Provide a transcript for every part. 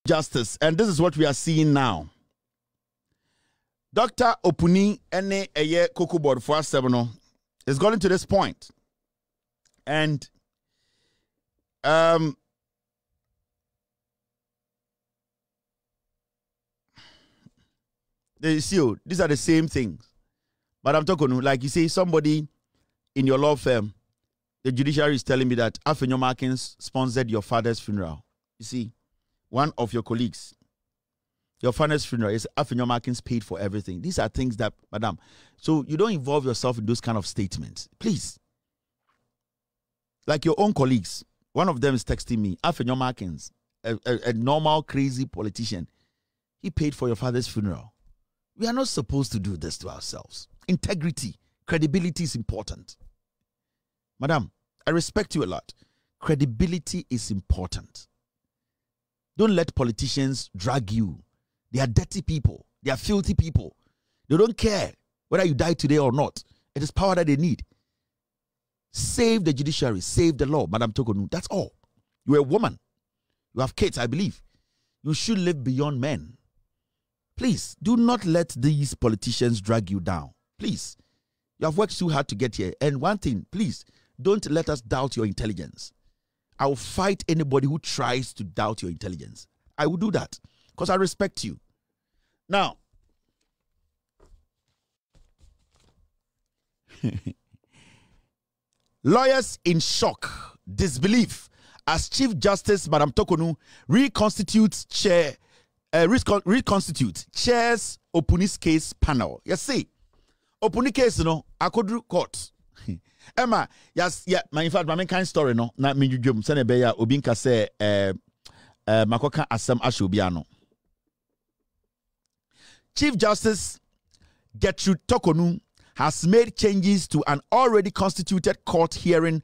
Justice, and this is what we are seeing now. Dr. Opuni ene eye Cocoa Board for 7 is going to this point. And these are the same things. But I'm talking, like you say, somebody in your law firm, the judiciary is telling me that Markins sponsored your father's funeral. You see, one of your colleagues, your father's funeral is Markins paid for everything. These are things that, madam, so you don't involve yourself in those kind of statements. Please. Like your own colleagues, one of them is texting me, Markins, a normal, crazy politician, he paid for your father's funeral. We are not supposed to do this to ourselves. Integrity, credibility is important. Madam, I respect you a lot. Credibility is important. Don't let politicians drag you. They are dirty people. They are filthy people. They don't care whether you die today or not. It is power that they need. Save the judiciary. Save the law, Madam Torkornoo. That's all. You're a woman. You have kids, I believe. You should live beyond men. Please, do not let these politicians drag you down. Please. You have worked too hard to get here. And one thing, please, don't let us doubt your intelligence. I will fight anybody who tries to doubt your intelligence. I will do that because I respect you. Now, lawyers in shock, disbelief as Chief Justice Madam Torkornoo reconstitutes chairs Opuni's case panel. You see, Opuni case, Akodru court. Emma, yes, yeah, in fact, my kind story, no, not me, you Senebeya, Obinka say, Makoka Asam Ashobiano. Chief Justice Torkornoo has made changes to an already constituted court hearing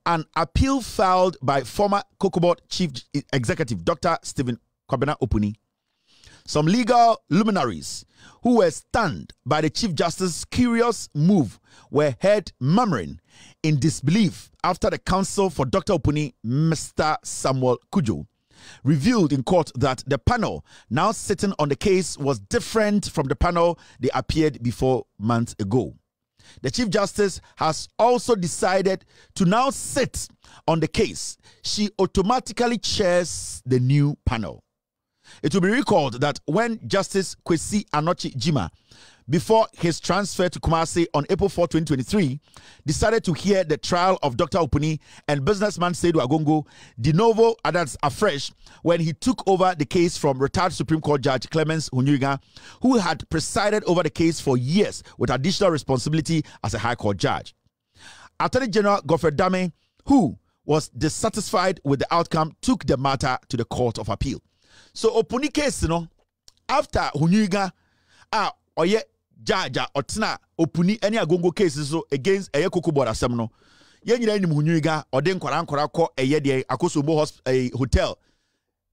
an appeal filed by former Cocoa Board Chief Executive Dr. Stephen Kwabena Opuni. Some legal luminaries who were stunned by the Chief Justice's curious move were heard murmuring in disbelief after the counsel for Dr. Opuni, Mr. Samuel Kujo, revealed in court that the panel now sitting on the case was different from the panel they appeared before months ago. The Chief Justice has also decided to now sit on the case. She automatically chairs the new panel. It will be recalled that when Justice Kesi Anochi Jima, before his transfer to Kumasi on April 4, 2023, decided to hear the trial of Dr. Opuni and businessman Seydou Agongo de novo adds afresh when he took over the case from retired Supreme Court Judge Clemens Hunyuga, who had presided over the case for years with additional responsibility as a High Court judge. Attorney General Godfrey Dame, who was dissatisfied with the outcome, took the matter to the Court of Appeal. So Opuni case, after Hunyuga, oye jaja otna Opuni any Agongo cases so against a Cocoa Board asem no. Ye nyina nim Hunyuga ode nkora ko eye de Akosombo hotel.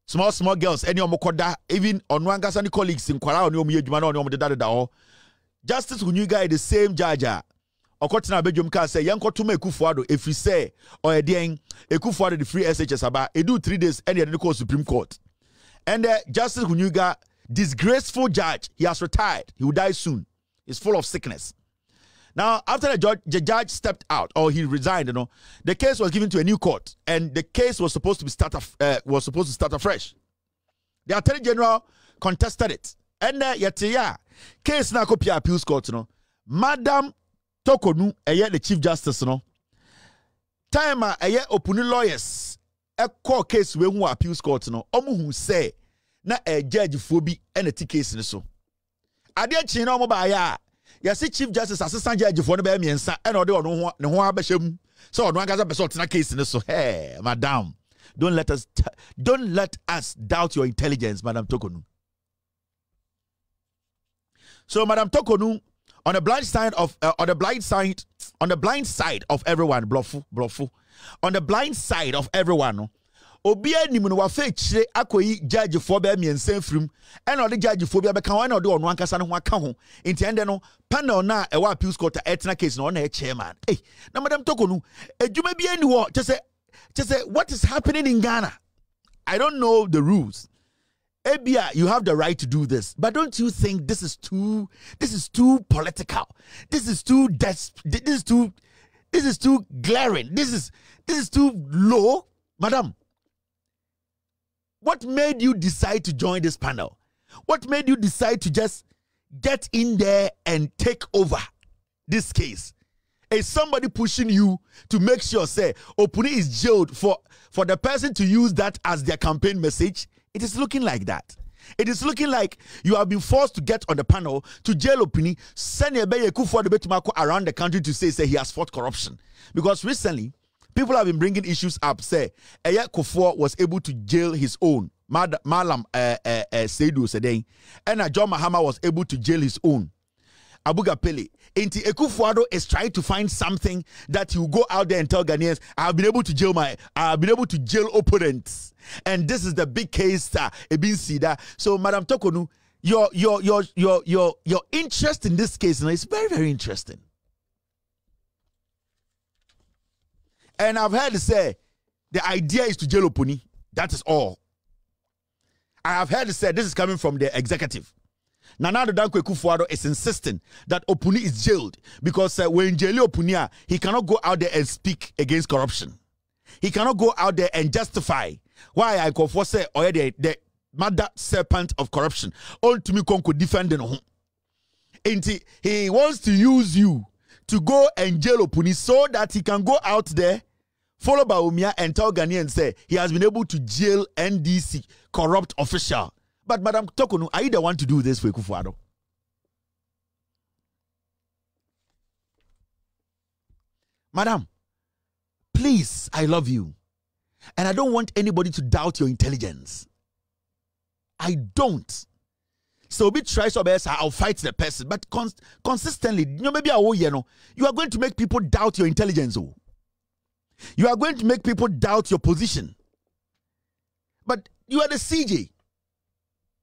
Small girls any omokoda even onwanga ni colleagues nkora oni omu yedwuma na oni omu deda ho. Justice Hunyuga is the same jaja. Okotena bedwom ka say yenkotuma Ekufuado efri say oyedien Ekufuado the free SHS aba e do 3 days any de call Supreme Court. And Justice Hunyuga, disgraceful judge, he has retired. He will die soon. He's full of sickness. Now, after the judge stepped out or he resigned, the case was given to a new court, and the case was supposed to start afresh. The Attorney General contested it, and case na kopia appeals court, Madam Torkornoo, the Chief Justice, time Opuni lawyers, a court case we who appeals court, who say na a judge phobi and a case so. Adia chino mo ba ya. Ya see Chief Justice assistant judge for no be miensa and ode ono ne ho abeham. So ono agaza be so tena case so. Hey, madam, don't let us doubt your intelligence, Madam Torkornoo. So Madam Torkornoo, on the blind side of everyone, bluffo. On the blind side of everyone, Obia ni mu no wa fe chire akoyi judge for be miensa frim and the judge for be ka wan ode ono ankasa ne ho aka ho enti ende no panel na e wa appeals court etna case no na e chairman na Madam Torkornoo adwuma bi ani ho just say what is happening in Ghana. I don't know the rules. Ebia, you have the right to do this, but don't you think this is too political? This is too glaring. This is too low, madam. What made you decide to join this panel? What made you decide to just get in there and take over this case? Is somebody pushing you to make sure, say, Opuni is jailed for the person to use that as their campaign message? It is looking like that. It is looking like you have been forced to get on the panel to jail Opuni, send a for the Betumako around the country to say he has fought corruption. Because recently, people have been bringing issues up. Say, Eya Kufuor was able to jail his own, Malam Seidu Sedeng, and John Mahama was able to jail his own, Abuga Pele. Inti Ekufuado is trying to find something that you go out there and tell Ghanaians, I have been able to jail opponents. And this is the big case Ebin Sida. So, Madam Torkornoo, your interest in this case is very, very interesting. And I've heard say the idea is to jail Opuni. That is all. I have heard say this is coming from the executive. Nana Dankwa Ekufuado is insisting that Opuni is jailed because when jail Opuni, he cannot go out there and speak against corruption. He cannot go out there and justify why I call for say the mother serpent of corruption. All to me could defend him. He wants to use you to go and jail Opuni so that he can go out there, follow by Umia and tell Ghanaians say he has been able to jail NDC corrupt official. But Madam Torkornoo, are you the one to do this for Ekufuado? Madam, please, I love you. And I don't want anybody to doubt your intelligence. I don't. So be try so best, I'll fight the person. But consistently, maybe you are going to make people doubt your intelligence. Oh. You are going to make people doubt your position. But you are the CJ.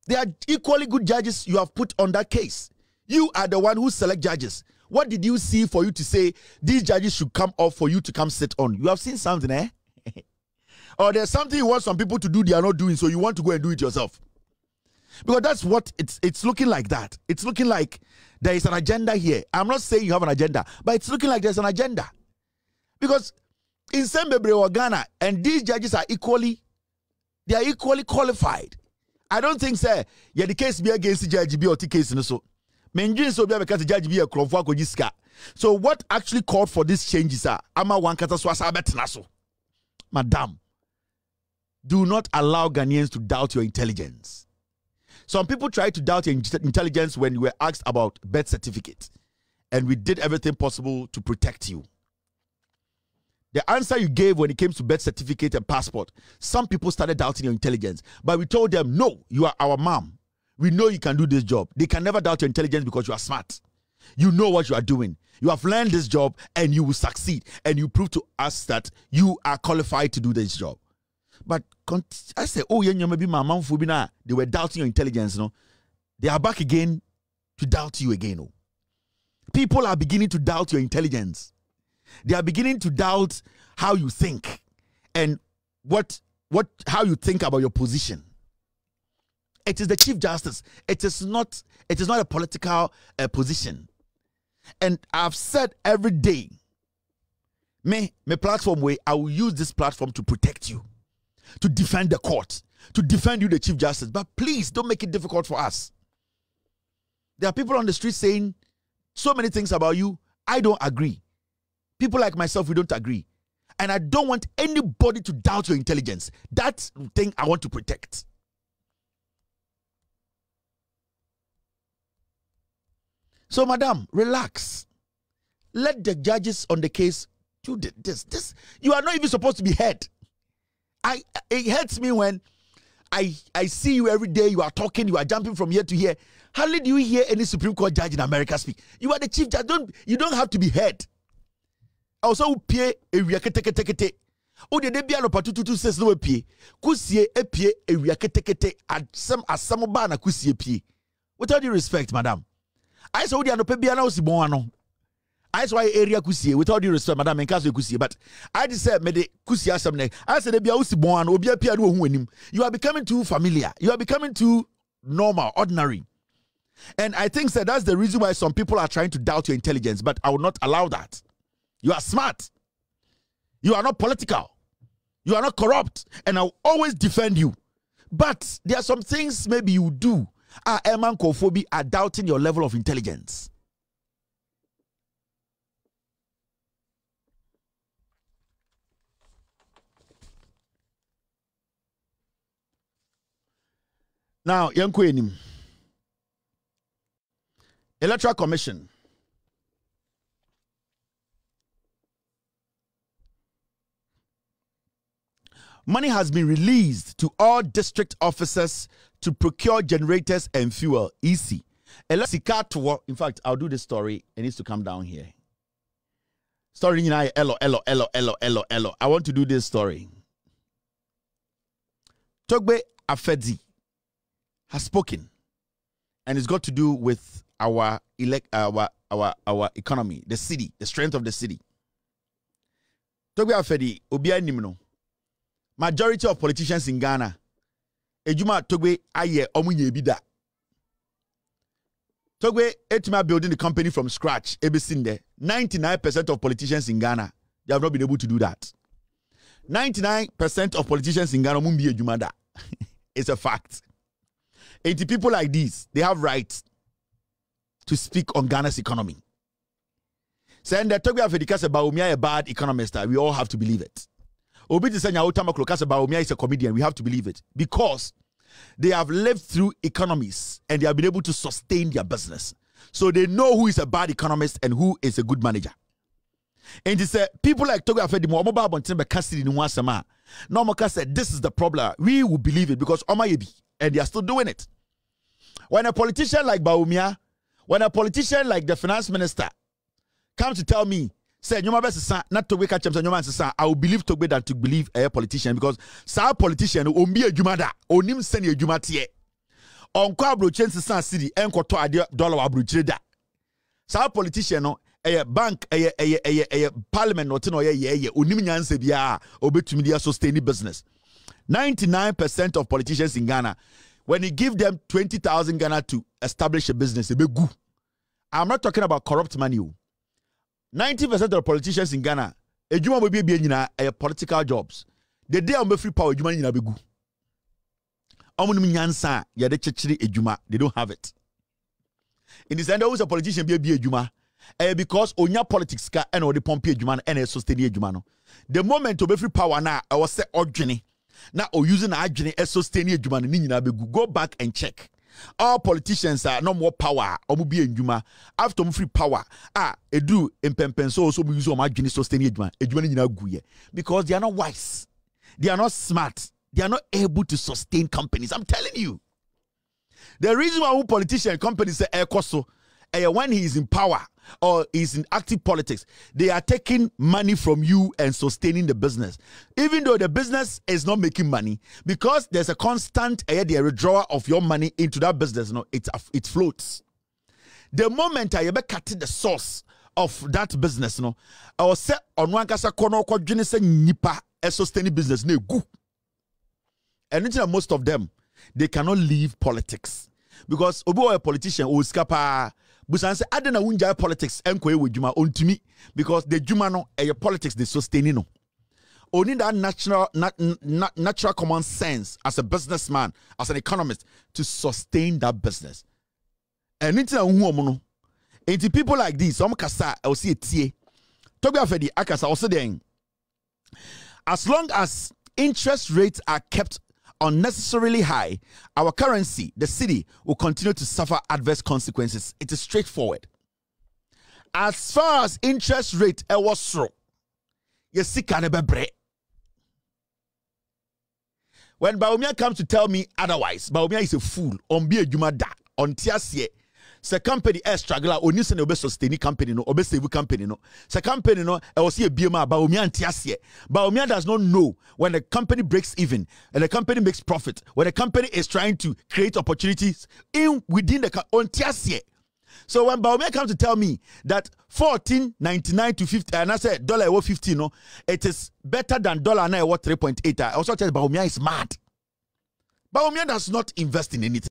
There are equally good judges you have put on that case. You are the one who select judges. What did you see for you to say these judges should come off for you to come sit on? You have seen something, eh? Or there's something you want some people to do they are not doing, so you want to go and do it yourself. Because that's what it's looking like that. It's looking like there is an agenda here. I'm not saying you have an agenda, but it's looking like there's an agenda. Because in Sembebre or Ghana, and these judges are equally qualified. I don't think, sir, the case be against the judge be or the case in so. Menjin so be because the judge be a crofwa kojiska. So what actually called for these changes are ama one kataswasa betnaso. Madam, do not allow Ghanaians to doubt your intelligence. Some people try to doubt your intelligence when you were asked about birth certificate, and we did everything possible to protect you. The answer you gave when it came to birth certificate and passport, some people started doubting your intelligence. But we told them, no, you are our mom. We know you can do this job. They can never doubt your intelligence because you are smart. You know what you are doing. You have learned this job and you will succeed. And you prove to us that you are qualified to do this job. But I say, oh, yeah, maybe my mom, they were doubting your intelligence. No? They are back again to doubt you again. No? People are beginning to doubt your intelligence. They are beginning to doubt how you think and how you think about your position. It is the Chief Justice. It is not a political position. And I've said every day, my platform way, I will use this platform to protect you, to defend the court, to defend you, the Chief Justice. But please don't make it difficult for us. There are people on the street saying so many things about you. I don't agree. People like myself, we don't agree. And I don't want anybody to doubt your intelligence. That's the thing I want to protect. So, madam, relax. Let the judges on the case do this. You are not even supposed to be heard. It hurts me when I see you every day. You are talking, you are jumping from here to here. Hardly do you hear any Supreme Court judge in America speak. You are the chief judge. You don't have to be heard. Also, pay a reaketekete. O de bia no patututu says no pie. Kusie epie a reaketekete at some asamoba na kusie pie. With all due respect, madam. I saw the no bia na osibon ano. I why area kusie with all due respect, Madam Nkaso kusie, but I just said me de kusia something. I said be usi born obi apia no hu anim. You are becoming too familiar. You are becoming too normal, ordinary. And I think that that's the reason why some people are trying to doubt your intelligence, but I will not allow that. You are smart. You are not political. You are not corrupt, and I will always defend you. But there are some things maybe you do. Eman Kofobi are doubting your level of intelligence. Now, Yankwenim. Electoral Commission. Money has been released to all district officers to procure generators and fuel. Easy. In fact, I'll do this story. It needs to come down here. Story in I want to do this story. Togbe Afedi has spoken, and it's got to do with our economy, the city, the strength of the city. Togbe Afedi obia nimno. Majority of politicians in Ghana, ejuma Togbe aye omunye bida. Togbe etima building the company from scratch. Ebesinde 99% of politicians in Ghana, they have not been able to do that. 99% of politicians in Ghana mumbi ejuma da. It's a fact. 80 people like these, they have rights to speak on Ghana's economy. Saying that Togbe Afedi about Baumia a bad economist, we all have to believe it. Obiti Senya Otamaklo Baumia is a comedian, we have to believe it. Because they have lived through economies and they have been able to sustain their business. So they know who is a bad economist and who is a good manager. And they say, people like Togbe Afedi, Kesi Normoka said, this is the problem. We will believe it because Omayebi, and they are still doing it. When a politician like Baumia, when a politician like the finance minister comes to tell me, say, not Togbe catch I will believe Togbe than to believe a politician because sa politician will be a jumada, onim send a jumatie. On Quabro chances city, and quarter dollar abrucheda. Sa politician, a bank, a parliament, or unimian sebia, obey to media sustaining business. 99% of politicians in Ghana, when you give them 20,000 Ghana to establish a business, they be good. I'm not talking about corrupt money. 90% of the politicians in Ghana, ejuma will be a political jobs. The day I'm free power, ejuma in abegu. Omunum nyansa ya de chechiri ejuma, they don't have it. In this end, always a politician be ejuma, because onya politics ka and or the pompe ejuma and a sustain ejuma no. The moment to be free power now, I was say ordinary. Now or using ordinary a sustain ejuma ni nyina abegu. Go back and check. All politicians are no more power. Omubi enjuma after free power. Edu impempenso so use o margin sustain ejuma. Ejuma ni nyina guye because they are not wise. They are not smart. They are not able to sustain companies. I'm telling you. The reason why politician companies say ekoso when he is in power or is in active politics, they are taking money from you and sustaining the business. Even though the business is not making money, because there's a constant the withdrawal of your money into that business, it floats. The moment I ever cut the source of that business, I was set on one kasa kono kwa jenese nipa a sustaining business ne gu. And most of them, they cannot leave politics because obo a politician o skapa. Busan say adena wunja politics enko e juma ontumi because the juma no politics they sustain no. Only that natural common sense as a businessman, as an economist to sustain that business. And it's people like this, some kasa I will see it tie. Togbe Afedi akasa also then. As long as interest rates are kept unnecessarily high, our currency, the city, will continue to suffer adverse consequences. It is straightforward. As far as interest rate, was so. When Baumia comes to tell me otherwise, Baumia is a fool. On be a jumada, on tiasye. Se company struggler, on use an obe sustain company no, obe save company no. Se company no, I was here BMA, Baumia and tiasye. Baumia does not know when the company breaks even and the company makes profit. When the company is trying to create opportunities within the on tiasye. So when Bawumia comes to tell me that 14.99 to 50, and I said dollar worth 15, no, it is better than dollar now worth 3.8. I also tell Bawumia is mad. Bawumia does not invest in anything.